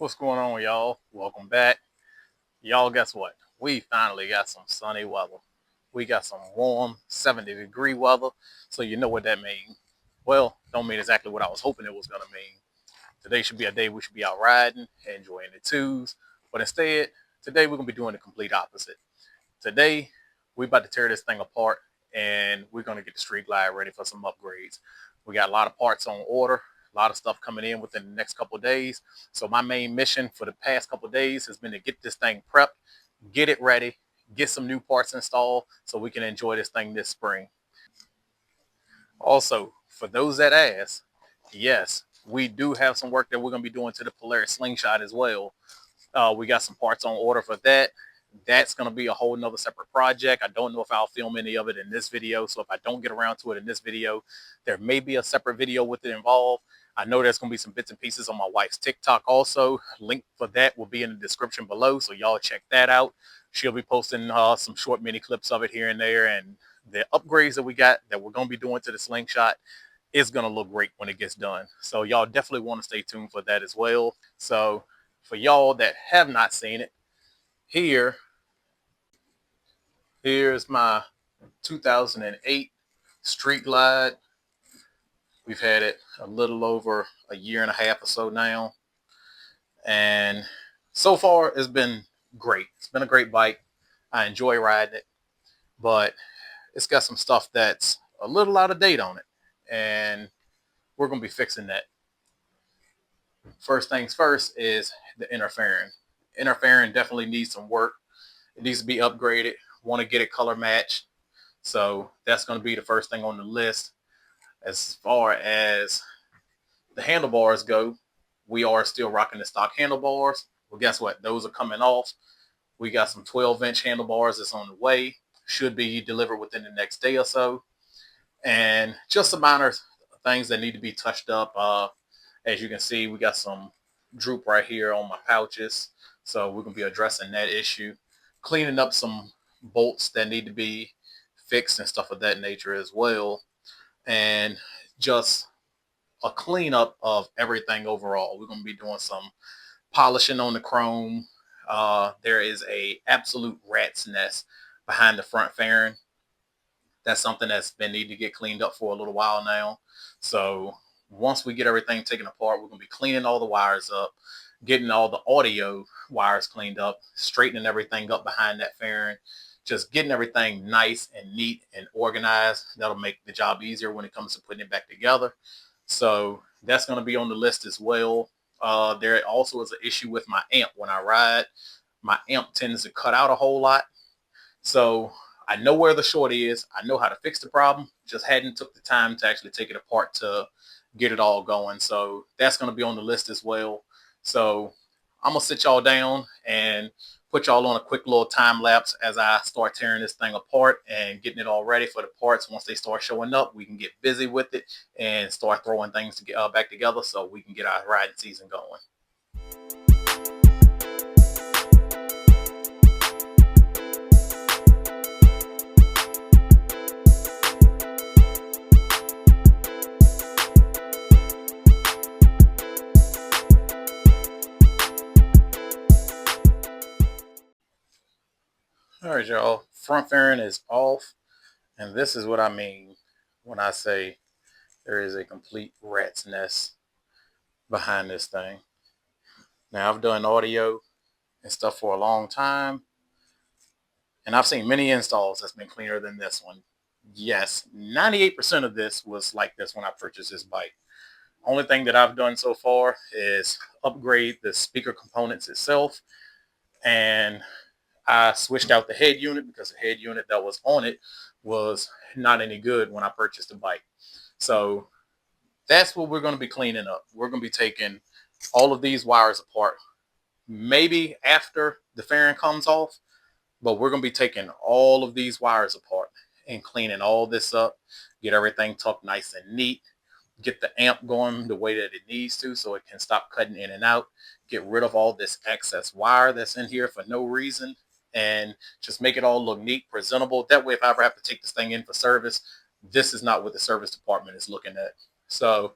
What's going on, y'all? Welcome back. Y'all, guess what? We finally got some sunny weather. We got some warm 70-degree weather. So you know what that means. Well, don't mean exactly what I was hoping it was going to mean. Today should be a day we should be out riding, enjoying the twos. But instead, today we're going to be doing the complete opposite. Today, we about to tear this thing apart and we're going to get the Street Glide ready for some upgrades. We got a lot of parts on order, a lot of stuff coming in within the next couple of days. So my main mission for the past couple of days has been to get this thing prepped, get it ready, get some new parts installed so we can enjoy this thing this spring. Also, for those that ask, yes, we do have some work that we're going to be doing to the Polaris slingshot as well. We got some parts on order for that. That's going to be a whole nother separate project. I don't know if I'll film any of it in this video. So if I don't get around to it in this video, there may be a separate video with it involved. I know there's going to be some bits and pieces on my wife's TikTok also. Link for that will be in the description below. So y'all check that out. She'll be posting some short mini clips of it here and there. And the upgrades that we got that we're going to be doing to the slingshot is going to look great when it gets done. So y'all definitely want to stay tuned for that as well. So for y'all that have not seen it, here's my 2008 Street Glide. We've had it a little over a year and a half or so now. And so far, it's been great. It's been a great bike. I enjoy riding it. But it's got some stuff that's a little out of date on it. And we're going to be fixing that. First things first is the inner fairing. Inner fairing definitely needs some work. It needs to be upgraded. Want to get it color matched. So that's going to be the first thing on the list. As far as the handlebars go, we are still rocking the stock handlebars. Well, guess what? Those are coming off. We got some 12-inch handlebars that's on the way. Should be delivered within the next day or so. And just some minor things that need to be touched up. As you can see, we got some droop right here on my pouches. So we're going to be addressing that issue. Cleaning up some bolts that need to be fixed and stuff of that nature as well. And just a cleanup of everything overall. We're going to be doing some polishing on the chrome. There is a absolute rat's nest behind the front fairing. That's something that's been needing to get cleaned up for a little while now. So once we get everything taken apart, we're going to be cleaning all the wires up, getting all the audio wires cleaned up, straightening everything up behind that fairing, just getting everything nice and neat and organized. That'll make the job easier when it comes to putting it back together. So that's going to be on the list as well. There also is an issue with my amp when I ride. My amp tends to cut out a whole lot. So I know where the short is. I know how to fix the problem. Just hadn't took the time to actually take it apart to get it all going. So that's going to be on the list as well. So I'm going to sit y'all down and put y'all on a quick little time lapse as I start tearing this thing apart and getting it all ready for the parts. Once they start showing up, we can get busy with it and start throwing things to get, back together so we can get our riding season going. All right, y'all. Front fairing is off. And this is what I mean when I say there is a complete rat's nest behind this thing. Now, I've done audio and stuff for a long time. And I've seen many installs that's been cleaner than this one. Yes, 98% of this was like this when I purchased this bike. Only thing that I've done so far is upgrade the speaker components itself. And I switched out the head unit because the head unit that was on it was not any good when I purchased the bike. So that's what we're going to be cleaning up. We're going to be taking all of these wires apart, maybe after the fairing comes off, but we're going to be taking all of these wires apart and cleaning all this up, get everything tucked nice and neat, get the amp going the way that it needs to so it can stop cutting in and out, get rid of all this excess wire that's in here for no reason, and just make it all look neat, presentable. That way, if I ever have to take this thing in for service, this is not what the service department is looking at. So,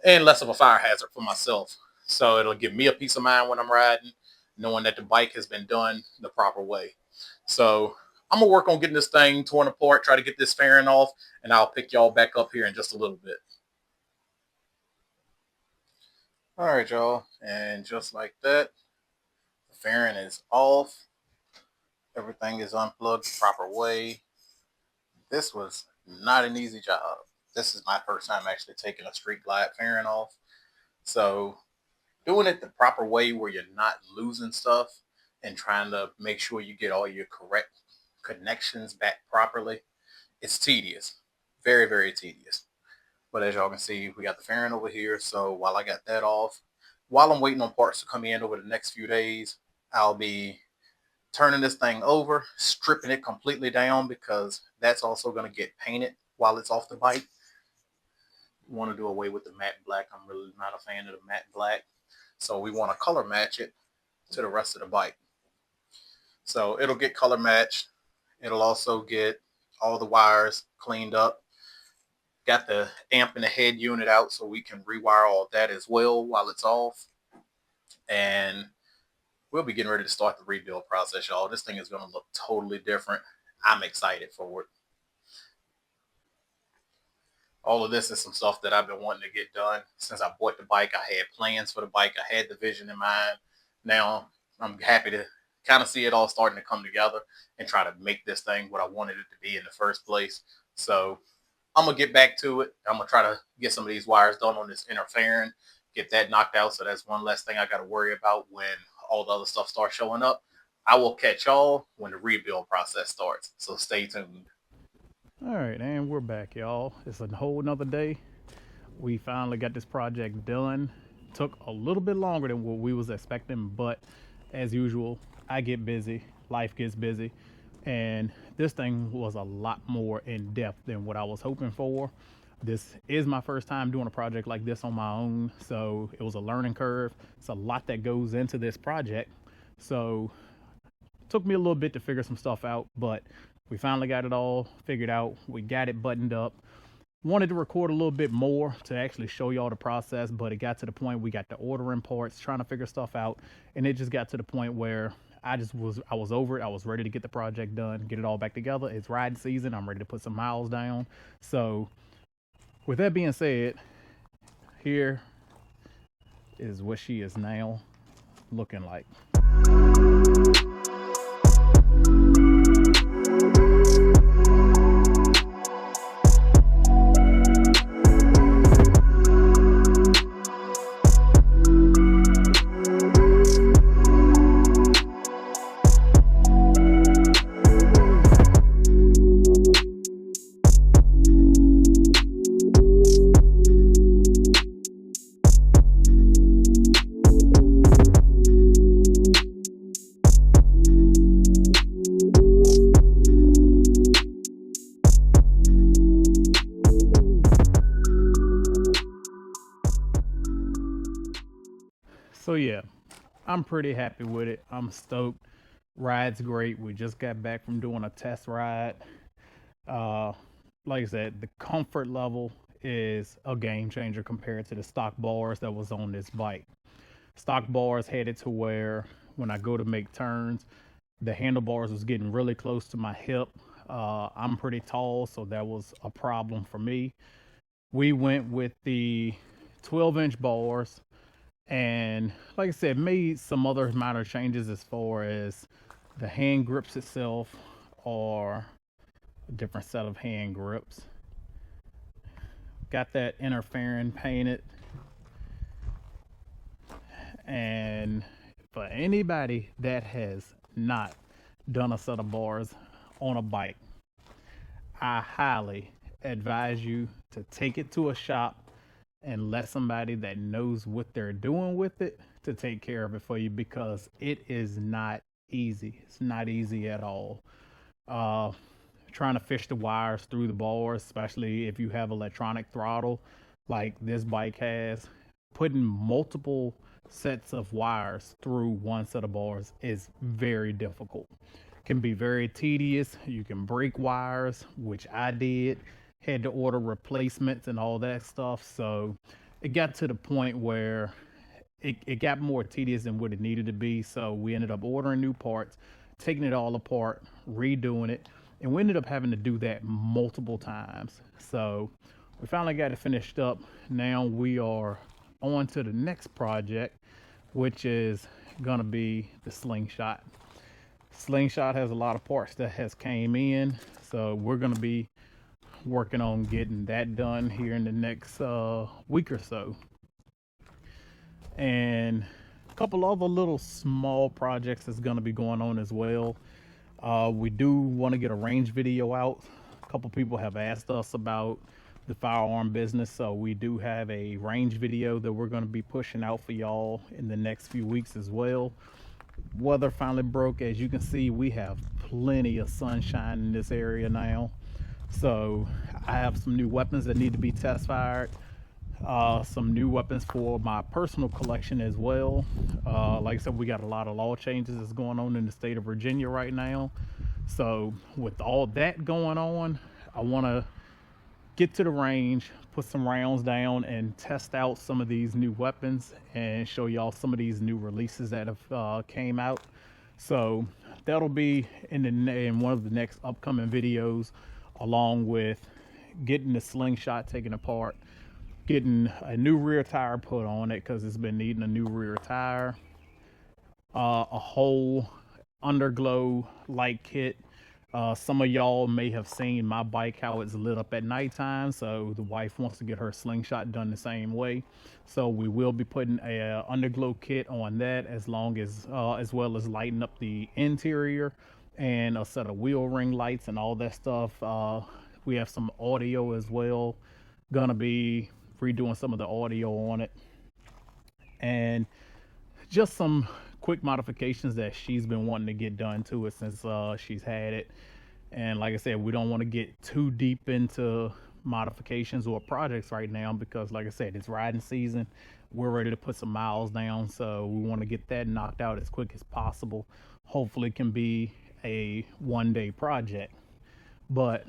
and less of a fire hazard for myself. So it'll give me a peace of mind when I'm riding, knowing that the bike has been done the proper way. So I'm gonna work on getting this thing torn apart, try to get this fairing off, and I'll pick y'all back up here in just a little bit. All right, y'all, and just like that, the fairing is off. Everything is unplugged the proper way. This was not an easy job. This is my first time actually taking a Street Glide fairing off. So doing it the proper way where you're not losing stuff and trying to make sure you get all your correct connections back properly, it's tedious. Very, very tedious. But as y'all can see, we got the fairing over here. So while I got that off, while I'm waiting on parts to come in over the next few days, I'll be turning this thing over, stripping it completely down because that's also going to get painted while it's off the bike. Want to do away with the matte black. I'm really not a fan of the matte black. So we want to color match it to the rest of the bike. So it'll get color matched. It'll also get all the wires cleaned up. Got the amp and the head unit out so we can rewire all that as well while it's off. And we'll be getting ready to start the rebuild process, y'all. This thing is going to look totally different. I'm excited for it. All of this is some stuff that I've been wanting to get done since I bought the bike. I had plans for the bike. I had the vision in mind. Now I'm happy to kind of see it all starting to come together and try to make this thing what I wanted it to be in the first place. So I'm going to get back to it. I'm going to try to get some of these wires done on this inner fairing, get that knocked out. So that's one less thing I got to worry about when all the other stuff starts showing up. I will catch y'all when the rebuild process starts. So stay tuned. All right, and we're back, y'all. It's a whole nother day. We finally got this project done. Took a little bit longer than what we was expecting, but as usual, I get busy, life gets busy, and this thing was a lot more in depth than what I was hoping for. This is my first time doing a project like this on my own, so it was a learning curve. It's a lot that goes into this project, so it took me a little bit to figure some stuff out, but we finally got it all figured out. We got it buttoned up. Wanted to record a little bit more to actually show y'all the process, but it got to the point we got to ordering parts, trying to figure stuff out, and it just got to the point where I was over it. I was ready to get the project done, get it all back together. It's riding season. I'm ready to put some miles down. So with that being said, here is what she is now looking like. So yeah, I'm pretty happy with it. I'm stoked. Ride's great. We just got back from doing a test ride. Uh, like I said, the comfort level is a game changer compared to the stock bars that was on this bike. Stock bars had it to where when I go to make turns, the handlebars was getting really close to my hip. I'm pretty tall, so that was a problem for me. We went with the 12-inch bars, and like I said, made some other minor changes as far as the hand grips itself, or a different set of hand grips. Got that inner fairing painted, and for anybody that has not done a set of bars on a bike, I highly advise you to take it to a shop and let somebody that knows what they're doing with it to take care of it for you, because it is not easy. It's not easy at all. Trying to fish the wires through the bars, especially if you have electronic throttle like this bike has, putting multiple sets of wires through one set of bars is very difficult. Can be very tedious. You can break wires, which I did. Had to order replacements and all that stuff. So it got to the point where it got more tedious than what it needed to be. So we ended up ordering new parts, taking it all apart, redoing it, and we ended up having to do that multiple times. So we finally got it finished up. Now we are on to the next project, which is gonna be the slingshot. Slingshot has a lot of parts that has came in, so we're gonna be working on getting that done here in the next week or so. And a couple other little small projects that's going to be going on as well. We do want to get a range video out. A couple people have asked us about the firearm business, so we do have a range video that we're going to be pushing out for y'all in the next few weeks as well. Weather finally broke. As you can see, we have plenty of sunshine in this area now, so I have some new weapons that need to be test fired. Some new weapons for my personal collection as well. Like I said, we got a lot of law changes that's going on in the state of Virginia right now. So with all that going on, I want to get to the range, put some rounds down, and test out some of these new weapons and show y'all some of these new releases that have came out. So that'll be in one of the next upcoming videos, along with getting the slingshot taken apart, getting a new rear tire put on it because it's been needing a new rear tire, a whole underglow light kit. Some of y'all may have seen my bike, how it's lit up at nighttime, so the wife wants to get her slingshot done the same way. So we will be putting a underglow kit on that, as well as lighting up the interior and a set of wheel ring lights and all that stuff. We have some audio as well. Gonna be redoing some of the audio on it, and just some quick modifications that she's been wanting to get done to it since she's had it. And like I said, we don't want to get too deep into modifications or projects right now because, like I said, it's riding season. We're ready to put some miles down, so we want to get that knocked out as quick as possible. Hopefully it can be a one-day project. But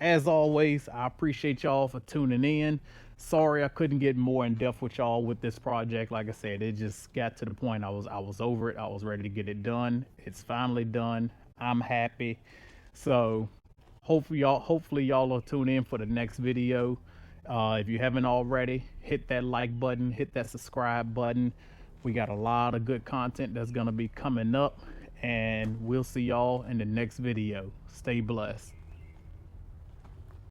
as always, I appreciate y'all for tuning in. Sorry I couldn't get more in depth with y'all with this project. Like I said, it just got to the point I was over it. I was ready to get it done. It's finally done. I'm happy. So hopefully y'all will tune in for the next video. If you haven't already, hit that like button, hit that subscribe button. We got a lot of good content that's gonna be coming up, and we'll see y'all in the next video. Stay blessed.